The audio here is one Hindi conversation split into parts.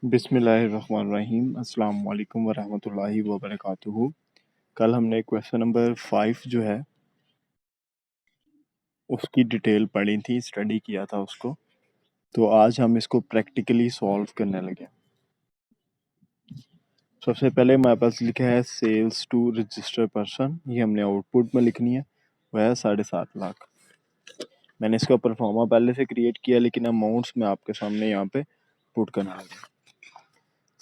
बिस्मिल्लाहिर्रहमानिर्रहीम अस्सलाम वालेकुम वरहमतुल्लाहि वबरकातुहू। कल हमने क्वेश्चन नंबर 5 जो है उसकी डिटेल पढ़ी थी, स्टडी किया था उसको। तो आज हम इसको प्रैक्टिकली सॉल्व करने लगे। सबसे पहले हमारे पास लिखा है सेल्स टू रजिस्टर पर्सन, ये हमने आउटपुट में लिखनी है, वह है 7.5 लाख। मैंने इसका परफॉर्मा पहले से क्रिएट किया, लेकिन अमाउंट्स मैं आपके सामने यहाँ पे पुट करना लगा।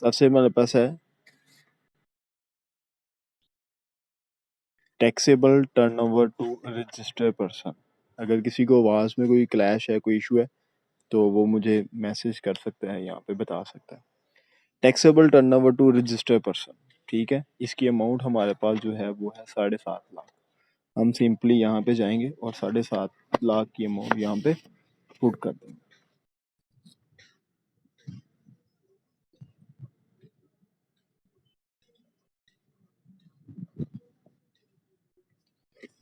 सबसे हमारे पास है taxable turnover to register person. अगर किसी को आवाज़ में कोई क्लैश है, कोई इशू है, तो वो मुझे मैसेज कर सकता है, यहाँ पे बता सकता है। Taxable turnover to register person, ठीक है। इसकी अमाउंट हमारे पास जो है वो है 7.5 लाख। हम सिंपली यहाँ पे जाएंगे और 7.5 लाख की अमाउंट यहाँ पे पुट कर देंगे।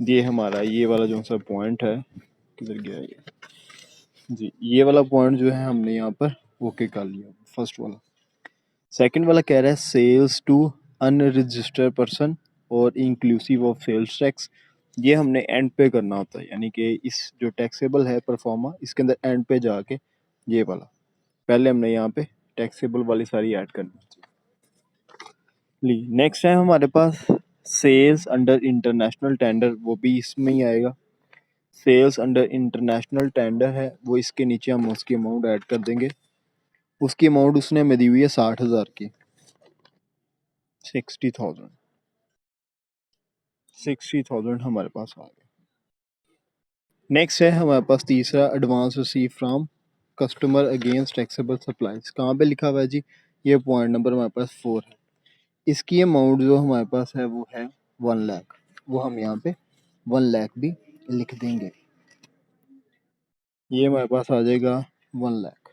ये हमारा ये वाला जो सा पॉइंट है, किधर गया ये जी, ये वाला पॉइंट जो है हमने यहाँ पर ओके कर लिया, फर्स्ट वाला। सेकंड वाला कह रहा है सेल्स टू अनरजिस्टर्ड पर्सन और इंक्लूसिव ऑफ सेल्स टैक्स। ये हमने एंड पे करना होता है, यानी कि इस जो टैक्सेबल है परफॉर्मा, इसके अंदर एंड पे जाके ये वाला, पहले हमने यहाँ पे टैक्सेबल वाली सारी ऐड करनी ली। नेक्स्ट है हमारे पास सेल्स अंडर इंटरनेशनल टेंडर, वो भी इसमें ही आएगा। सेल्स अंडर इंटरनेशनल टेंडर है, वो इसके नीचे हम उसकी अमाउंट ऐड कर देंगे। उसकी अमाउंट उसने हमें दी हुई है 60,000 की, 60,000 हमारे पास आ गया। नेक्स्ट है हमारे पास तीसरा, advance receive from customer against taxable supplies. कहाँ पे लिखा हुआ है जी? ये पॉइंट नंबर हमारे पास 4 है। इसकी अमाउंट जो हमारे पास है वो है 1 लाख। वो हम यहाँ पे 1 लाख भी लिख देंगे। ये हमारे पास आ जाएगा 1 लाख।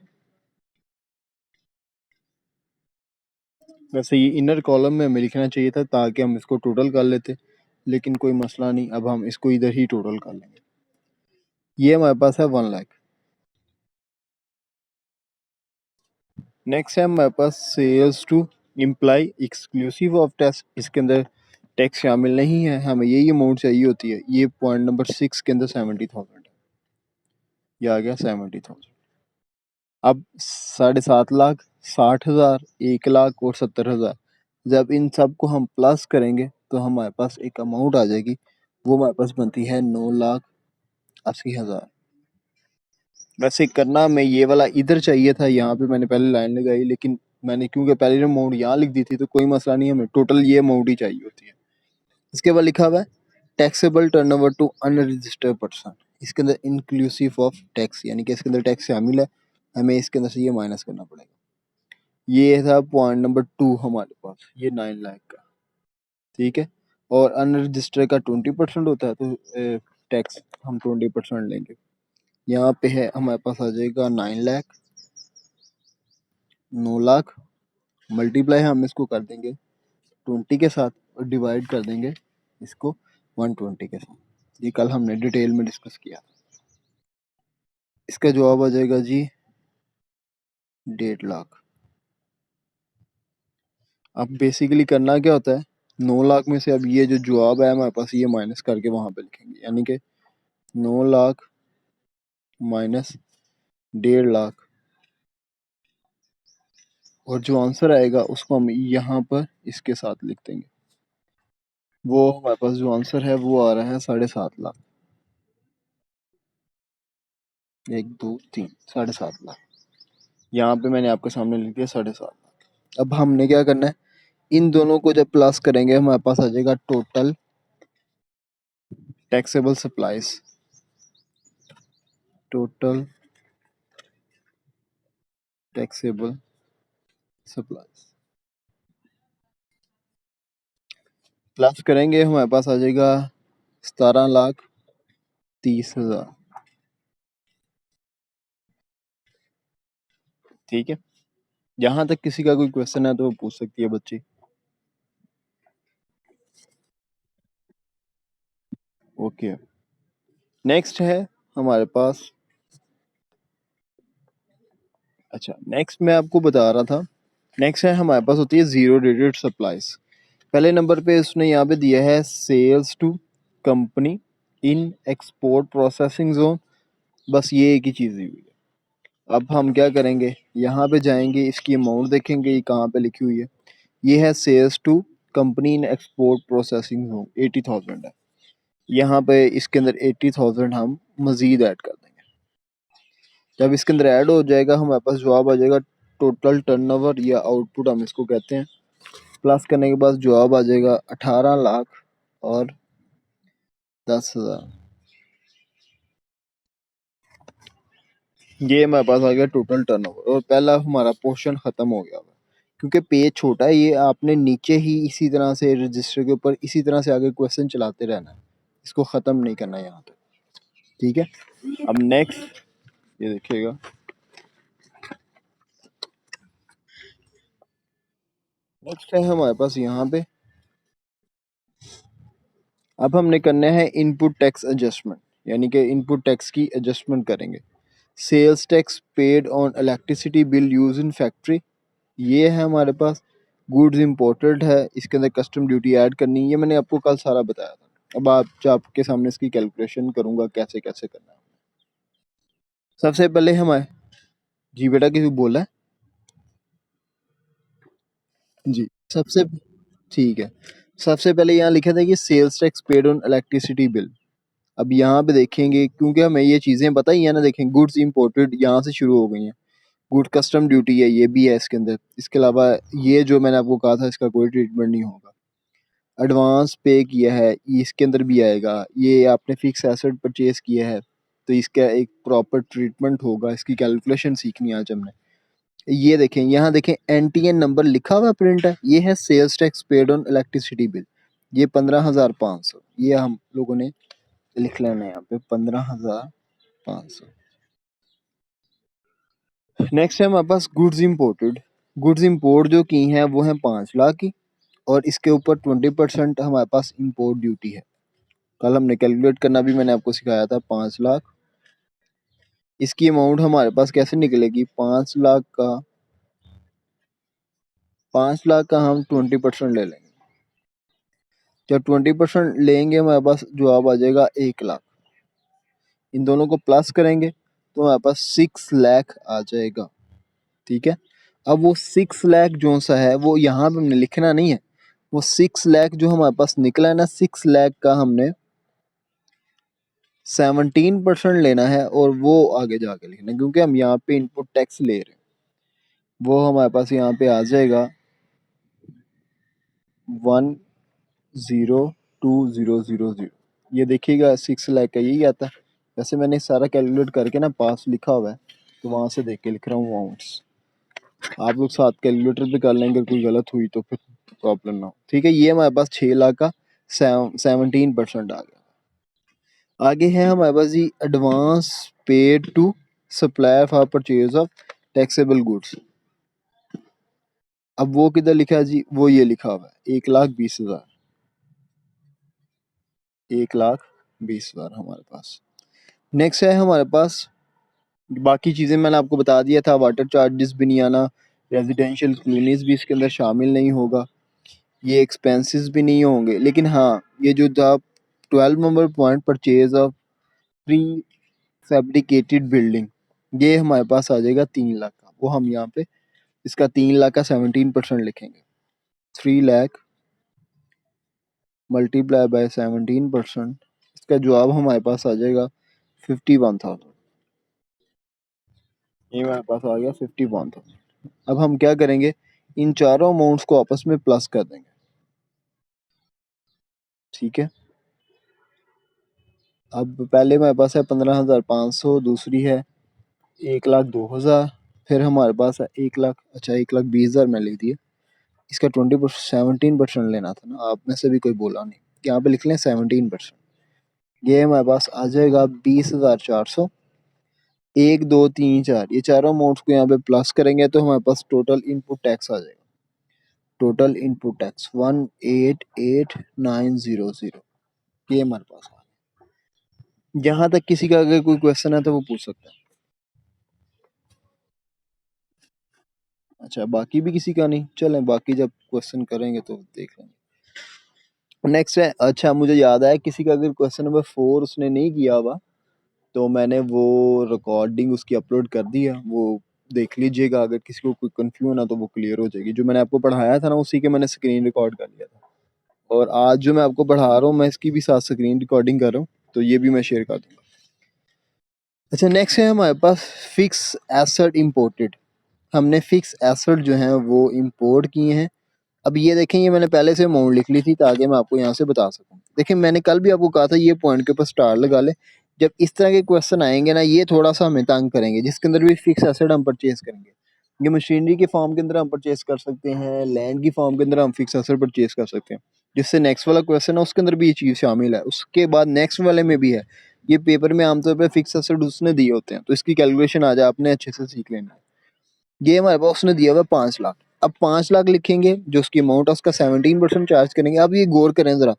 वैसे ये इनर कॉलम में हमें लिखना चाहिए था, ताकि हम इसको टोटल कर लेते, लेकिन कोई मसला नहीं, अब हम इसको इधर ही टोटल कर लेंगे। ये हमारे पास है 1 लाख। नेक्स्ट है हमारे पास sales to employee exclusive of tax. इसके अंदर टैक्स शामिल नहीं है, हमें यही अमाउंट चाहिए होती है। ये पॉइंट नंबर 6 के अंदर 70,000 है, ये आ गया 70,000। अब 7.5 लाख, 60,000, 1 लाख और 70,000, जब इन सब को हम प्लस करेंगे तो हमारे पास एक अमाउंट आ जाएगी, वो हमारे पास बनती है 9,80,000। वैसे करना मैं ये वाला इधर चाहिए था, यहाँ पे मैंने पहले लाइन लगाई, लेकिन मैंने क्योंकि पहले अमाउंट यहाँ लिख दी थी, तो कोई मसला नहीं, हमें टोटल ये अमाउंट ही चाहिए होती है। इसके बाद लिखा हुआ है taxable turnover to unregistered person. इसके अंदर इंक्लूसिव ऑफ टैक्स, यानी कि इसके अंदर टैक्स शामिल है, हमें इसके अंदर से ये माइनस करना पड़ेगा। ये था पॉइंट नंबर 2 हमारे पास, ये 9 लाख का, ठीक है। और अनरजिस्टर्ड का 20% होता है, तो टैक्स हम 20% लेंगे। यहाँ पे है हमारे पास आ जाएगा 9 लाख, 9 लाख मल्टीप्लाई हम इसको कर देंगे 20 के साथ और डिवाइड कर देंगे इसको 120 के साथ। ये कल हमने डिटेल में डिस्कस किया। इसका जवाब आ जाएगा जी 1.5 लाख। अब बेसिकली करना क्या होता है, 9 लाख में से अब ये जो जवाब है हमारे पास, ये माइनस करके वहाँ पे लिखेंगे, यानी कि 9 लाख माइनस 1.5 लाख, और जो आंसर आएगा उसको हम यहाँ पर इसके साथ लिख देंगे। वो हमारे पास जो आंसर है वो आ रहा है 7.5 लाख। 1 2 3 7.5 लाख। यहाँ पे मैंने आपके सामने लिख दिया 7.5 लाख। अब हमने क्या करना है, इन दोनों को जब प्लस करेंगे हमारे पास आ जाएगा total taxable supplies. Total taxable supplies plus करेंगे, हमारे पास आ जाएगा 17,30,000, ठीक है। यहाँ तक किसी का कोई क्वेश्चन है तो वो पूछ सकती है बच्ची। ओके, नेक्स्ट है हमारे पास, अच्छा नेक्स्ट मैं आपको बता रहा था नेक्स्ट है हमारे पास होती है ज़ीरो डेटेड सप्लाईज। पहले नंबर पे उसने यहाँ पे दिया है sales to company in export processing zone, बस ये एक ही चीज़ दी हुई है। अब हम क्या करेंगे, यहाँ पे जाएंगे, इसकी अमाउंट देखेंगे ये कहाँ पे लिखी हुई है। ये है sales to company in export processing zone, 80,000 है। यहाँ पे इसके अंदर 80,000 हम मज़ीद ऐड कर देंगे। जब इसके अंदर ऐड हो जाएगा हमारे पास जवाब आ जाएगा टोटल टर्नओवर या आउटपुट हम इसको कहते हैं। प्लस करने के बाद जवाब आ जाएगा 18 लाख और 10,000। ये हमारे पास आ गया टोटल टर्नओवर और पहला हमारा पोर्शन ख़त्म हो गया। क्योंकि पेज छोटा है, ये आपने नीचे ही इसी तरह से रजिस्टर के ऊपर इसी तरह से आगे क्वेश्चन चलाते रहना है, इसको ख़त्म नहीं करना यहाँ पे। ठीक है, अब नेक्स्ट ये देखिएगा, नेक्स्ट है हमारे पास यहाँ पे, अब हमने करना है इनपुट टैक्स एडजस्टमेंट, यानी कि इनपुट टैक्स की एडजस्टमेंट करेंगे। Sales tax paid on electricity bill use in factory, ये है हमारे पास। गुड्स इंपोर्टेड है, इसके अंदर कस्टम ड्यूटी ऐड करनी है, ये मैंने आपको कल सारा बताया था। अब आपके सामने इसकी कैलकुलेशन करूंगा कैसे कैसे करना है। सबसे पहले हमारे, जी बेटा किसी बोला है? जी, सबसे ठीक है। सबसे पहले यहाँ लिखा था कि sales tax paid on electricity bill. अब यहाँ पे देखेंगे, क्योंकि हमें ये चीज़ें पता ही है ना, देखें गुड्स इंपोर्टेड यहाँ से शुरू हो गई हैं, गुड कस्टम ड्यूटी है, ये भी है इसके अंदर। इसके अलावा ये जो मैंने आपको कहा था इसका कोई ट्रीटमेंट नहीं होगा। एडवांस पे किया है, ये इसके अंदर भी आएगा। ये आपने फिक्स एसेट परचेज किया है तो इसका एक प्रॉपर ट्रीटमेंट होगा। इसकी कैलकुलेशन सीखनी है आज हमने। ये देखें, यहाँ देखें एनटीएन नंबर लिखा हुआ प्रिंट है, ये है sales tax paid on electricity bill, ये 15,500, ये हम लोगों ने लिख लेना है यहाँ पे 15,500। नेक्स्ट है हमारे पास गुड्स इंपोर्टेड। गुड्स इंपोर्ट जो की हैं वो है 5 लाख की, और इसके ऊपर 20% हमारे पास इंपोर्ट ड्यूटी है। कल हमने कैलकुलेट करना भी मैंने आपको सिखाया था, 5 लाख। इसकी अमाउंट हमारे पास कैसे निकलेगी, 5 लाख का, 5 लाख का हम 20% ले लेंगे। जब 20% लेंगे हमारे पास जवाब आ जाएगा 1 लाख। इन दोनों को प्लस करेंगे तो हमारे पास 6 लाख आ जाएगा। ठीक है, अब वो 6 लाख जो सा है वो यहाँ पे हमने लिखना नहीं है, वो 6 लाख जो हमारे पास निकला है ना, 6 लाख का हमने 17% लेना है और वो आगे जाके लिखना है, क्योंकि हम यहाँ पे इनपुट टैक्स ले रहे हैं। वो हमारे पास यहाँ पे आ जाएगा 102,000। ये देखिएगा 6 लाख का यही आता है। वैसे मैंने सारा कैलकुलेट करके ना पास लिखा हुआ है, तो वहाँ से देख के लिख रहा हूँ अमाउंट्स। आप लोग साथ कैलकुलेटर पे कर लेंगे, कोई गलत हुई तो फिर प्रॉब्लम ना हो। ठीक है, ये हमारे पास 6 लाख का 17% आ गया। आगे है हमारे पास G advance paid to supplier for purchase of taxable goods. अब वो किधर लिखा है जी, वो ये लिखा हुआ है 1,20,000, 1,20,000 हमारे पास। नेक्स्ट है हमारे पास, बाकी चीज़ें मैंने आपको बता दिया था, वाटर चार्जेस भी नहीं आना, रेजिडेंशियल क्लीनिस भी इसके अंदर शामिल नहीं होगा, ये एक्सपेंसेस भी नहीं होंगे। लेकिन हाँ, ये जो था 12 number point purchase of pre fabricated building, ये हमारे पास आ जाएगा 3 लाख का। वो हम यहाँ पे इसका 3 लाख का 17% लिखेंगे। 3 लाख मल्टीप्लाई बाय 17%, इसका जवाब हमारे पास आ जाएगा 51,000। ये हमारे पास आ गया 51,000। अब हम क्या करेंगे, इन चारों अमाउंट्स को आपस में प्लस कर देंगे। ठीक है, अब पहले हमारे पास है 15,500, दूसरी है 1,02,000, फिर हमारे पास है 1 लाख, अच्छा 1,20,000 मैं लिख दिया। इसका 17% लेना था ना, आप में से भी कोई बोला नहीं, यहाँ पे लिख लें 17%। ये हमारे पास आ जाएगा 20,400। 1, 2, 3, 4, ये चारों अमाउंट्स को यहाँ पे प्लस करेंगे तो हमारे पास टोटल इनपुट टैक्स आ जाएगा। टोटल इनपुट टैक्स 188,900, ये हमारे पास आ गया। यहाँ तक किसी का अगर कोई क्वेश्चन है तो वो पूछ सकता है। अच्छा बाकी भी किसी का नहीं, चलें बाकी जब क्वेश्चन करेंगे तो देख लेंगे। नेक्स्ट है, अच्छा मुझे याद आया किसी का अगर क्वेश्चन नंबर 4 उसने नहीं किया हुआ तो मैंने वो रिकॉर्डिंग उसकी अपलोड कर दी है, वो देख लीजिएगा। अगर किसी को कोई कंफ्यूजन है तो वो क्लियर हो जाएगी। जो मैंने आपको पढ़ाया था ना उसी के मैंने स्क्रीन रिकॉर्ड कर लिया था, और आज जो मैं आपको पढ़ा रहा हूँ मैं इसकी भी साथ स्क्रीन रिकॉर्डिंग कर रहा हूँ, तो ये भी मैं शेयर कर दूंगा। अच्छा नेक्स्ट है हमारे पास फिक्स एसेट इंपोर्टेड। हमने फिक्स एसेट जो है वो इंपोर्ट किए हैं। अब ये देखें, ये मैंने पहले से अमाउंट लिख ली थी ताकि मैं आपको यहाँ से बता सकूँ। देखिए मैंने कल भी आपको कहा था ये पॉइंट के ऊपर स्टार लगा ले। जब इस तरह के क्वेश्चन आएंगे ना ये थोड़ा सा हमें तंग करेंगे, जिसके अंदर भी फिक्स एसेट हम परचेज करेंगे। ये मशीनरी के फॉर्म के अंदर हम परचेज कर सकते हैं, लैंड की फॉर्म के अंदर हम फिक्स एसेट परचेज कर सकते हैं। जिससे नेक्स्ट वाला क्वेश्चन है उसके अंदर भी ये चीज़ शामिल है, उसके बाद नेक्स्ट वाले में भी है। ये पेपर में आमतौर पर फिक्स एसेट उसने दिए होते हैं, तो इसकी कैलकुलेशन आ जाए आपने अच्छे से सीख लेना है। ये हमारे पास उसने दिया हुआ 5 लाख। अब 5 लाख लिखेंगे, जो उसकी अमाउंट है उसका 17% चार्ज करेंगे। अब ये गौर करें जरा,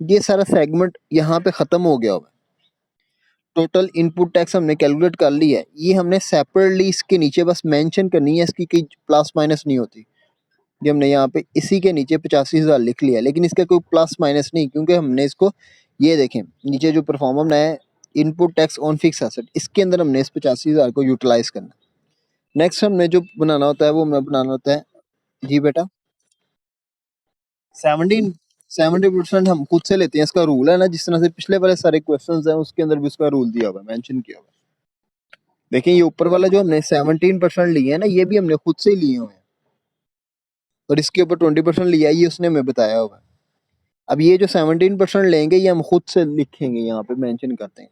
ये सारा सेगमेंट यहाँ पे खत्म हो गया हुआ है। टोटल इनपुट टैक्स हमने कैलकुलेट कर ली है, ये हमने सेपरेटली इसके नीचे बस मेंशन करनी है, इसकी कोई प्लस माइनस नहीं होती। ये हमने यहाँ पे इसी के नीचे 85,000 लिख लिया, लेकिन इसका कोई प्लस माइनस नहीं, क्योंकि हमने इसको, ये देखें नीचे जो परफॉर्मा बनाया है input tax on fix asset, इसके अंदर हमने इस 85,000 को यूटिलाइज करना। नेक्स्ट हमने जो बनाना होता है वो हमें बनाना होता है, जी बेटा, 17 70% हम खुद से लेते हैं। इसका रूल है ना, जिस तरह से पिछले वाले सारे क्वेश्चंस हैं उसके अंदर भी उसका रूल दिया हुआ है, मेंशन किया हुआ है। देखिए ये ऊपर वाला जो हमने 17% लिए है ना, ये भी हमने खुद से ही लिए हुए हैं, और इसके ऊपर 20% लिया है, ये उसने हमें बताया हुआ है। अब ये जो 17% लेंगे ये हम खुद से लिखेंगे, यहाँ पे मेंशन करते हैं।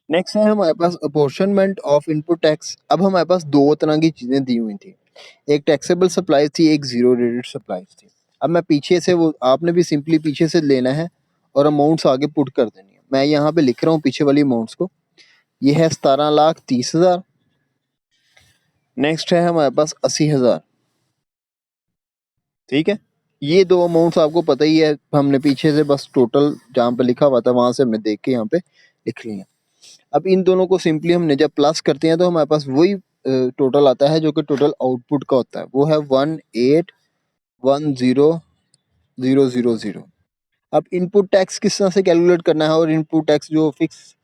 नेक्स्ट है हमारे पास अपोर्शनमेंट ऑफ इनपुट टैक्स। अब हमारे पास दो तरह की चीजें दी हुई थी, एक टैक्सेबल सप्लाईज थी, एक जीरो रेटेड सप्लाईज थी। अब मैं पीछे से, वो आपने भी सिंपली पीछे से लेना है और अमाउंट्स आगे पुट कर देनी है। मैं यहाँ पे लिख रहा हूँ पीछे वाली अमाउंट्स को। ये है 17,30,000। नेक्स्ट है हमारे पास 80,000। ठीक है, ये दो अमाउंट्स आपको पता ही है, हमने पीछे से बस टोटल जहाँ पे लिखा हुआ था वहां से हमने देख के यहाँ पे लिख लिया। अब इन दोनों को सिंपली हमने जब प्लस करते हैं तो हमारे पास वही टोटल आता है जो कि टोटल आउटपुट का होता है, वो है 1810,000। अब इनपुट टैक्स किस तरह से कैलकुलेट करना है, और इनपुट टैक्स जो फिक्स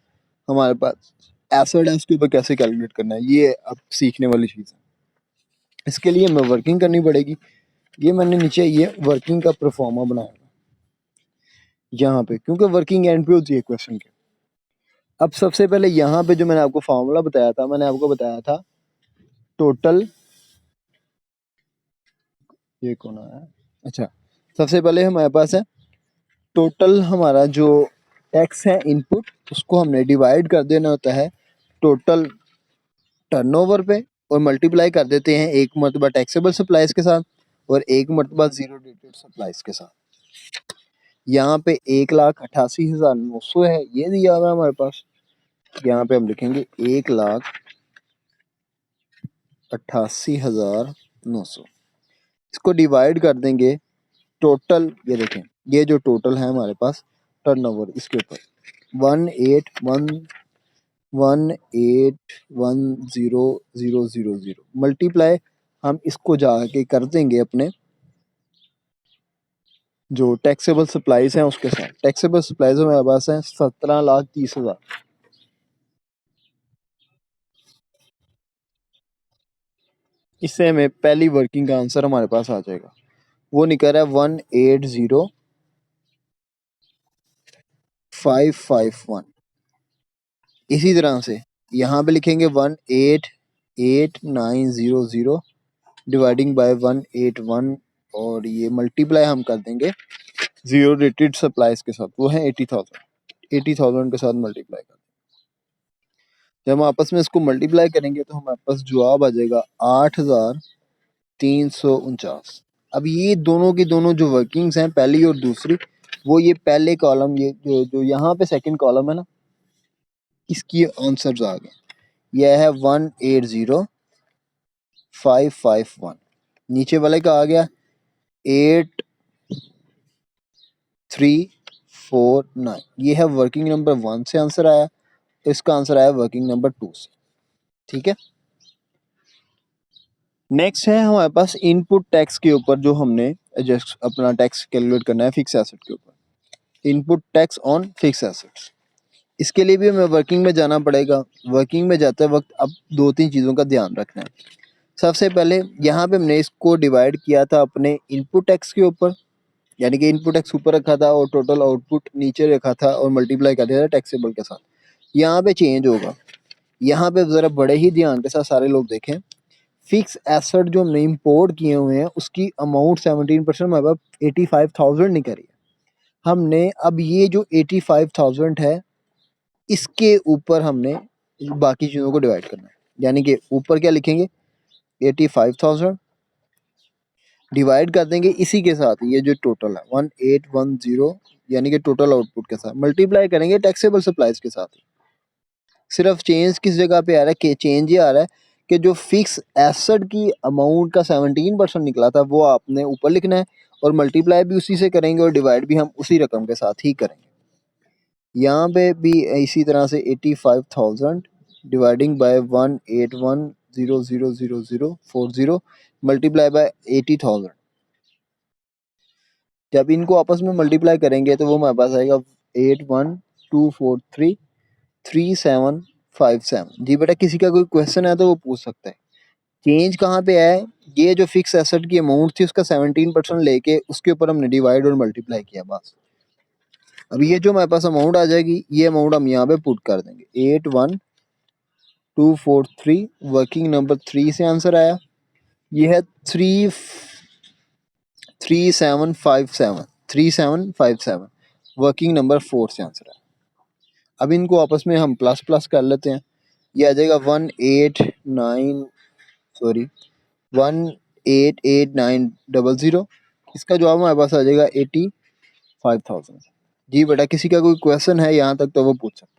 हमारे पास एसेट है उसके ऊपर कैसे कैलकुलेट करना है, ये अब सीखने वाली चीज़ है। इसके लिए हमें वर्किंग करनी पड़ेगी। ये मैंने नीचे ये वर्किंग का प्रोफॉर्मा बनाया यहाँ पे, क्योंकि वर्किंग एंड पे होती है क्वेश्चन के। अब सबसे पहले यहाँ पे जो मैंने आपको फॉर्मूला बताया था, मैंने आपको बताया था टोटल, ये कौन आया, अच्छा सबसे पहले हमारे पास है टोटल, हमारा जो टैक्स है इनपुट, उसको हमने डिवाइड कर देना होता है टोटल टर्नओवर पे, और मल्टीप्लाई कर देते हैं एक मरतबा टैक्सेबल सप्लाईज के साथ और एक मरतबा जीरो रेटेड सप्लाईज के साथ। यहाँ पे 1,88,900 है, ये दिया हुआ है हमारे पास। यहाँ पे हम लिखेंगे 1,88,900। इसको डिवाइड कर देंगे टोटल, ये देखें ये जो टोटल है हमारे पास टर्नओवर, इसके ऊपर 181,181,0,000 मल्टीप्लाई हम इसको जाके कर देंगे अपने जो टैक्सेबल सप्लाईज हैं उसके साथ। टैक्सेबल सप्लाईज हमारे पास है 17,30,000। इससे हमें पहली वर्किंग का आंसर हमारे पास आ जाएगा, वो निकल रहा है 180,551। इसी तरह से यहाँ पे लिखेंगे 188,900 डिवाइडिंग बाय 181, और ये मल्टीप्लाई हम कर देंगे जीरो रेटेड सप्लाईज के साथ, वो है 80,000 के साथ मल्टीप्लाई कर। जब हम आपस में इसको मल्टीप्लाई करेंगे तो हमारे पास जवाब आ जाएगा 8,349। अब ये दोनों की दोनों जो वर्किंग्स हैं पहली और दूसरी, वो ये पहले कॉलम, ये जो यहाँ पे सेकंड कॉलम है ना, इसकी आंसर्स आ गए। यह है 180,551। नीचे वाले का आ गया 8,349। ये है वर्किंग नंबर 1 से आंसर आया, इसका आंसर आया वर्किंग नंबर 2 से। ठीक है, नेक्स्ट है हमारे पास इनपुट टैक्स के ऊपर, जो हमने जस्ट अपना टैक्स कैलकुलेट करना है फिक्स एसेट के ऊपर, input tax on fix assets. इसके लिए भी हमें वर्किंग में जाना पड़ेगा। वर्किंग में जाते वक्त अब दो तीन चीज़ों का ध्यान रखना है। सबसे पहले यहाँ पे हमने इसको डिवाइड किया था अपने इनपुट टैक्स के ऊपर, यानी कि इनपुट टैक्स ऊपर रखा था और टोटल आउटपुट नीचे रखा था और मल्टीप्लाई कर दिया था टैक्सेबल के साथ। यहाँ पे चेंज होगा। यहाँ पे ज़रा बड़े ही ध्यान के साथ सारे लोग देखें। फिक्स एसेट जो हमने इम्पोर्ट किए हुए हैं उसकी अमाउंट 17% हमारे पास 85,000 निकल रही है। हमने अब ये जो 85,000 है इसके ऊपर हमने बाकी चीज़ों को डिवाइड करना है। यानी कि ऊपर क्या लिखेंगे, 85,000 डिवाइड कर देंगे इसी के साथ, ये जो टोटल है 1810, यानी कि टोटल आउटपुट के साथ मल्टीप्लाई करेंगे टैक्सेबल सप्लाईज के साथ। सिर्फ चेंज किस जगह पे आ रहा है कि चेंज ये आ रहा है कि जो फिक्स एसेट की अमाउंट का 17% निकला था वो आपने ऊपर लिखना है और मल्टीप्लाई भी उसी से करेंगे और डिवाइड भी हम उसी रकम के साथ ही करेंगे। यहाँ पे भी इसी तरह से 85,000 डिवाइडिंग बाय 181000040 मल्टीप्लाई बाय 80,000। जब इनको आपस में मल्टीप्लाई करेंगे तो वो हमारे पास आएगा 8124337757। जी बेटा, किसी का कोई क्वेश्चन है तो वो पूछ सकता है। चेंज कहाँ पे है, ये जो फिक्स एसेट की अमाउंट थी उसका 17% लेके उसके ऊपर हमने डिवाइड और मल्टीप्लाई किया बस। अब ये जो हमारे पास अमाउंट आ जाएगी ये अमाउंट हम यहाँ पे पुट कर देंगे 81243, वर्किंग नंबर 3 से आंसर आया। ये है 3757 वर्किंग नंबर 4 से आंसर आया। अब इनको आपस में हम प्लस प्लस कर लेते हैं। ये आ जाएगा 18890। इसका जवाब हमारे पास आ जाएगा 85,000। जी बेटा, किसी का कोई क्वेश्चन है यहाँ तक तो वो पूछ सकता है।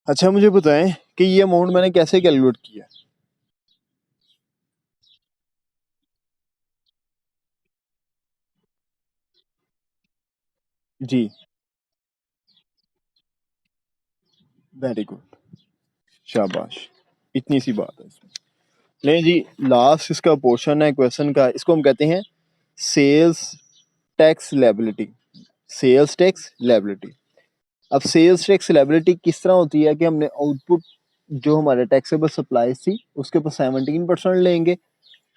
अच्छा, मुझे बताएं कि ये अमाउंट मैंने कैसे कैलकुलेट किया। जी, वेरी गुड, शाबाश, इतनी सी बात है इसमें। नहीं जी, लास्ट इसका पोर्शन है क्वेश्चन का, इसको हम कहते हैं sales tax liability. Sales tax liability. अब सेल्स टैक्स लायबिलिटी किस तरह होती है कि हमने आउटपुट जो हमारे टैक्सेबल सप्लाईज थी उसके ऊपर 17% लेंगे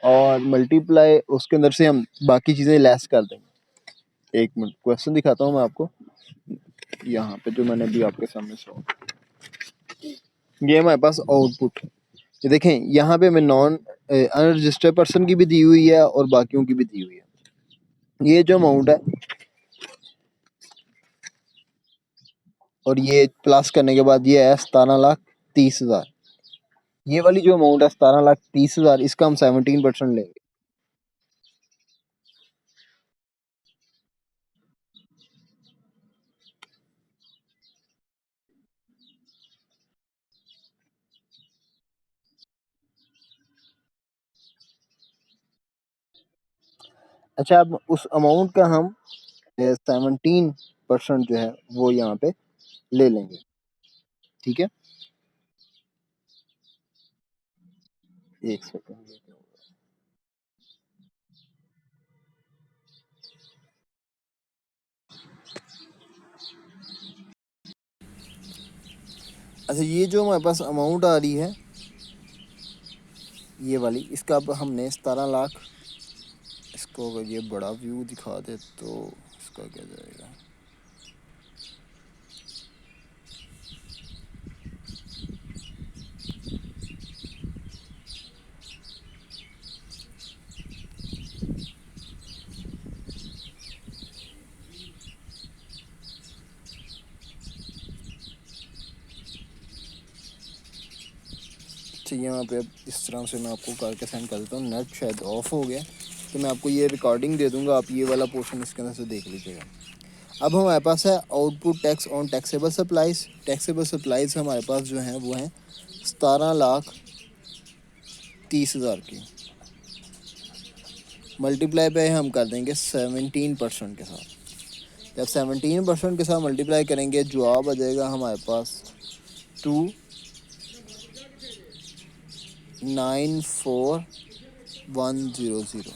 और मल्टीप्लाई उसके अंदर से हम बाकी चीज़ें लेस कर देंगे। एक मिनट, क्वेश्चन दिखाता हूँ मैं आपको यहाँ पे जो मैंने अभी आपके सामने सॉल्व। ये हमारे पास आउटपुट, ये देखें यहाँ पे हमें नॉन अनरजिस्टर्ड पर्सन की भी दी हुई है और बाकियों की भी दी हुई है। ये जो अमाउंट है और ये प्लस करने के बाद ये है 17,30,000। ये वाली जो अमाउंट है 17,30,000, इसका हम 17% लेंगे। अच्छा, अब उस अमाउंट का हम 17% जो है वो यहाँ पे ले लेंगे। ठीक है, एक सेकंड। अच्छा, ये जो हमारे पास अमाउंट आ रही है ये वाली, इसका अब हमने 17 लाख, इसको अगर ये बड़ा व्यू दिखा दे तो इसका क्या जाएगा। तो यहाँ पे अब इस तरह से मैं आपको करके सेंड कर देता हूँ। नेट शायद ऑफ हो गया तो मैं आपको ये रिकॉर्डिंग दे दूँगा, आप ये वाला पोर्शन इसके अंदर से देख लीजिएगा। अब हमारे पास है output tax on taxable supplies. Taxable supplies हमारे पास जो हैं वो हैं 17,30,000 की। मल्टीप्लाई पे हम कर देंगे 17% के साथ। जब 17% के साथ मल्टीप्लाई करेंगे जवाब आ जाएगा हमारे पास 2 94100।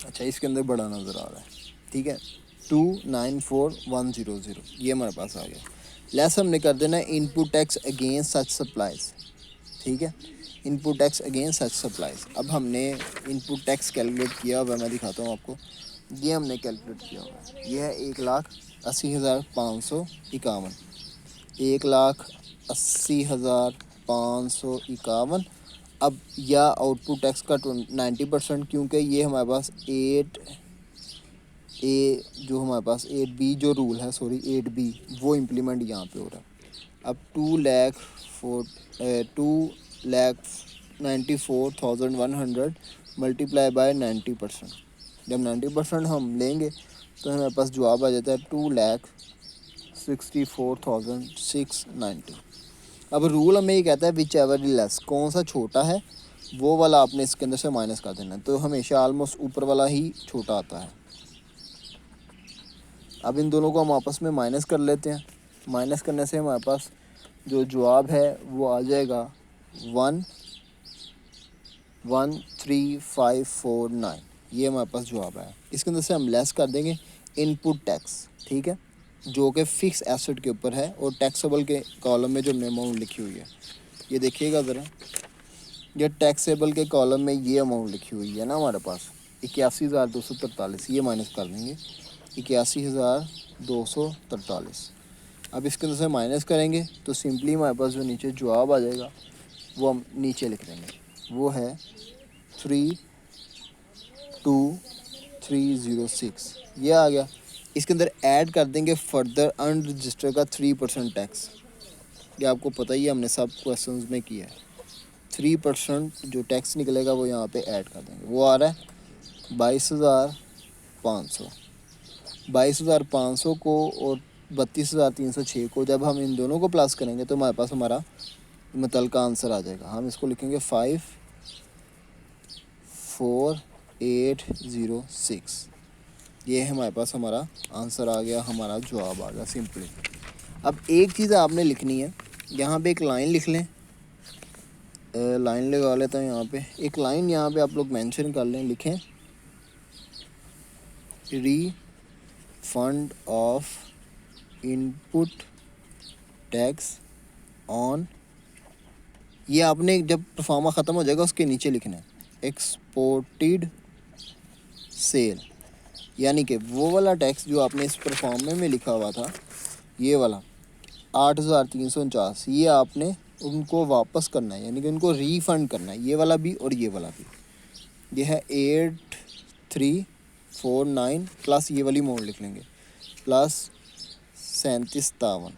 अच्छा, इसके अंदर बड़ा नज़र आ रहा है, ठीक है। 294100 ये हमारे पास आ गया। लेस हमने कर देना है input tax against such supplies, ठीक है। Input tax against such supplies. अब हमने इनपुट टैक्स कैलकुलेट किया हुआ है, मैं दिखाता हूँ आपको। ये हमने कैलकुलेट किया हुआ है, ये है 1,80,551, 1,80,551। अब या आउटपुट टैक्स का 90%, क्योंकि ये हमारे पास 8A जो हमारे पास 8B जो रूल है, सॉरी 8B वो इम्प्लीमेंट यहाँ पे हो रहा है। अब 2,94,100 मल्टीप्लाई बाय 90%। जब 90% हम लेंगे तो हमारे पास जवाब आ जाता है 2,64,690। अब रूल हमें ये कहता है विच एवर लेस, कौन सा छोटा है वो वाला आपने इसके अंदर से माइनस कर देना है, तो हमेशा ऑलमोस्ट ऊपर वाला ही छोटा आता है। अब इन दोनों को हम आपस में माइनस कर लेते हैं। माइनस करने से हमारे पास जो जवाब है वो आ जाएगा 1,13,549। ये हमारे पास जवाब है। इसके अंदर से हम लेस कर देंगे इनपुट टैक्स, ठीक है, जो कि फ़िक्स एसेट के ऊपर है और टैक्सेबल के कॉलम में जो हमने अमाउंट लिखी हुई है, ये देखिएगा ज़रा। ये टैक्सेबल के कॉलम में ये अमाउंट लिखी हुई है ना हमारे पास 81,243, ये माइनस कर देंगे 81,243। अब इसके अंदर से माइनस करेंगे तो सिंपली हमारे पास जो नीचे जवाब आ जाएगा वो हम नीचे लिख देंगे, वो है 32306, ये आ गया। इसके अंदर ऐड कर देंगे फर्दर अनरजिस्टर का 3% टैक्स। ये आपको पता ही है, हमने सब क्वेश्चंस में किया है। 3% जो टैक्स निकलेगा वो यहाँ पे ऐड कर देंगे, वो आ रहा है 22,500। 22,500 को और 32,306 को जब हम इन दोनों को प्लस करेंगे तो हमारे पास हमारा मतलब का आंसर आ जाएगा। हम इसको लिखेंगे 54806। ये है हमारे पास हमारा आंसर आ गया, हमारा जवाब आ गया सिंपली। अब एक चीज़ आपने लिखनी है, यहाँ पे एक लाइन लिख लें, लाइन लगा लेता हूँ यहाँ पे। एक लाइन यहाँ पे आप लोग मेंशन कर लें, लिखें refund of input tax on, ये आपने जब परफॉर्मा ख़त्म हो जाएगा उसके नीचे लिखना है एक्सपोर्टेड सेल, यानी कि वो वाला टैक्स जो आपने इस परफॉर्मे में लिखा हुआ था, ये वाला 8,349, ये आपने उनको वापस करना है, यानी कि उनको रीफ़ंड करना है, ये वाला भी और ये वाला भी। ये है 8,349 प्लस ये वाली अमाउंट लिख लेंगे प्लस 37,57,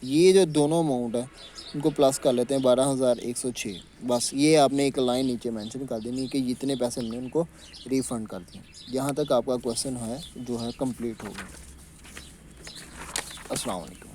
ये जो दोनों अमाउंट है उनको प्लस कर लेते हैं 12,106। बस ये आपने एक लाइन नीचे मेंशन कर देनी है कि जितने पैसे हमने उनको रिफ़ंड कर दिए। यहाँ तक आपका क्वेश्चन है जो है कंप्लीट हो गया। अस्सलाम वालेकुम।